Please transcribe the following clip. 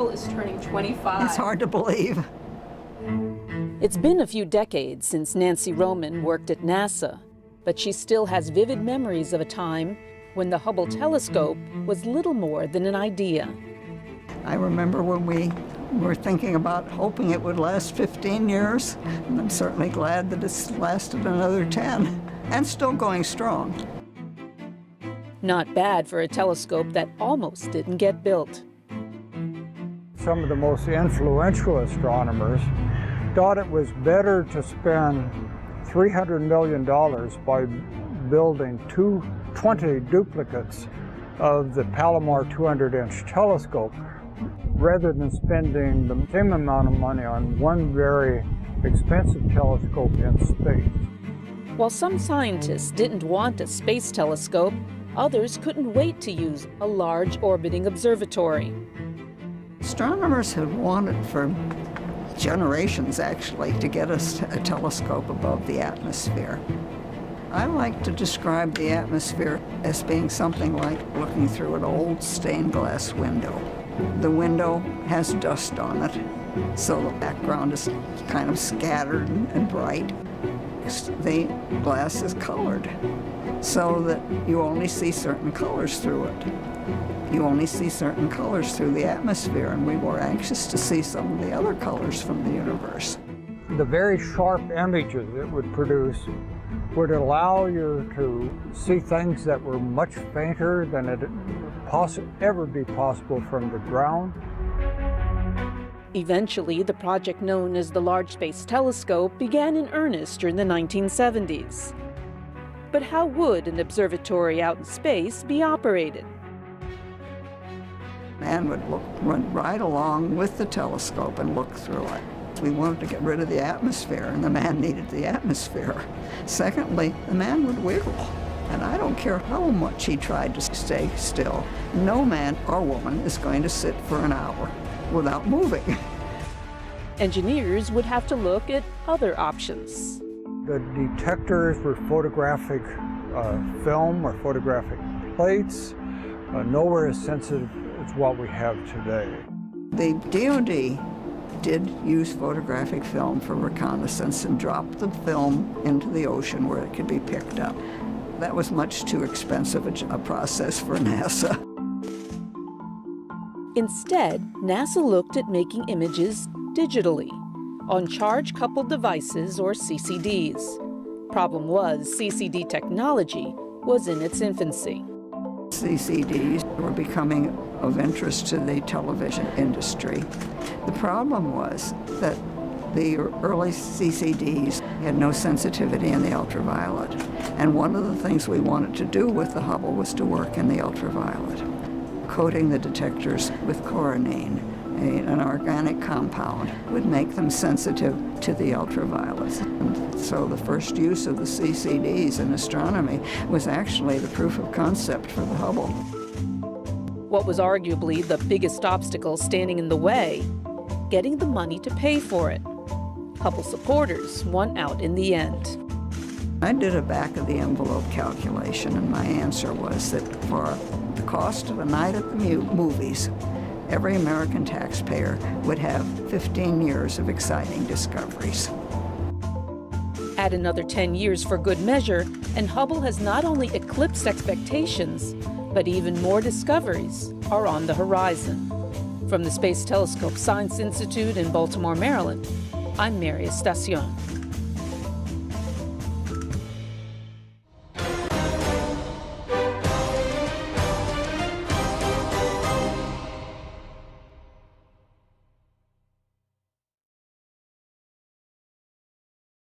Hubble is turning 25. It's hard to believe. It's been a few decades since Nancy Roman worked at NASA, but she still has vivid memories of a time when the Hubble telescope was little more than an idea. I remember when we were thinking about hoping it would last 15 years, and I'm certainly glad that it's lasted another 10, and still going strong. Not bad for a telescope that almost didn't get built. Some of the most influential astronomers thought it was better to spend $300 million by building 20 duplicates of the Palomar 200-inch telescope rather than spending the same amount of money on one very expensive telescope in space. While some scientists didn't want a space telescope, others couldn't wait to use a large orbiting observatory. Astronomers had wanted for generations, actually, to get us a telescope above the atmosphere. I like to describe the atmosphere as being something like looking through an old stained glass window. The window has dust on it, so the background is kind of scattered and bright. The glass is colored, so that you only see certain colors through it. You only see certain colors through the atmosphere, and we were anxious to see some of the other colors from the universe. The very sharp images it would produce would allow you to see things that were much fainter than it ever be possible from the ground. Eventually, the project known as the Large Space Telescope began in earnest during the 1970s. But how would an observatory out in space be operated? Man would run right along with the telescope and look through it. We wanted to get rid of the atmosphere, and the man needed the atmosphere. Secondly, the man would wiggle, and I don't care how much he tried to stay still. No man or woman is going to sit for an hour without moving. Engineers would have to look at other options. The detectors were photographic film or photographic plates, nowhere as sensitive as what we have today. The DoD did use photographic film for reconnaissance and dropped the film into the ocean where it could be picked up. That was much too expensive a process for NASA. Instead, NASA looked at making images digitally on charge-coupled devices, or CCDs. Problem was, CCD technology was in its infancy. CCDs were becoming of interest to the television industry. The problem was that the early CCDs had no sensitivity in the ultraviolet. And one of the things we wanted to do with the Hubble was to work in the ultraviolet, coating the detectors with coronine, an organic compound, would make them sensitive to the ultraviolet. And so the first use of the CCDs in astronomy was actually the proof of concept for the Hubble. What was arguably the biggest obstacle standing in the way? Getting the money to pay for it. Hubble supporters won out in the end. I did a back-of-the-envelope calculation, and my answer was that for the cost of a night at the movies, every American taxpayer would have 15 years of exciting discoveries. Add another 10 years for good measure, and Hubble has not only eclipsed expectations, but even more discoveries are on the horizon. From the Space Telescope Science Institute in Baltimore, Maryland, I'm Mary Estacion.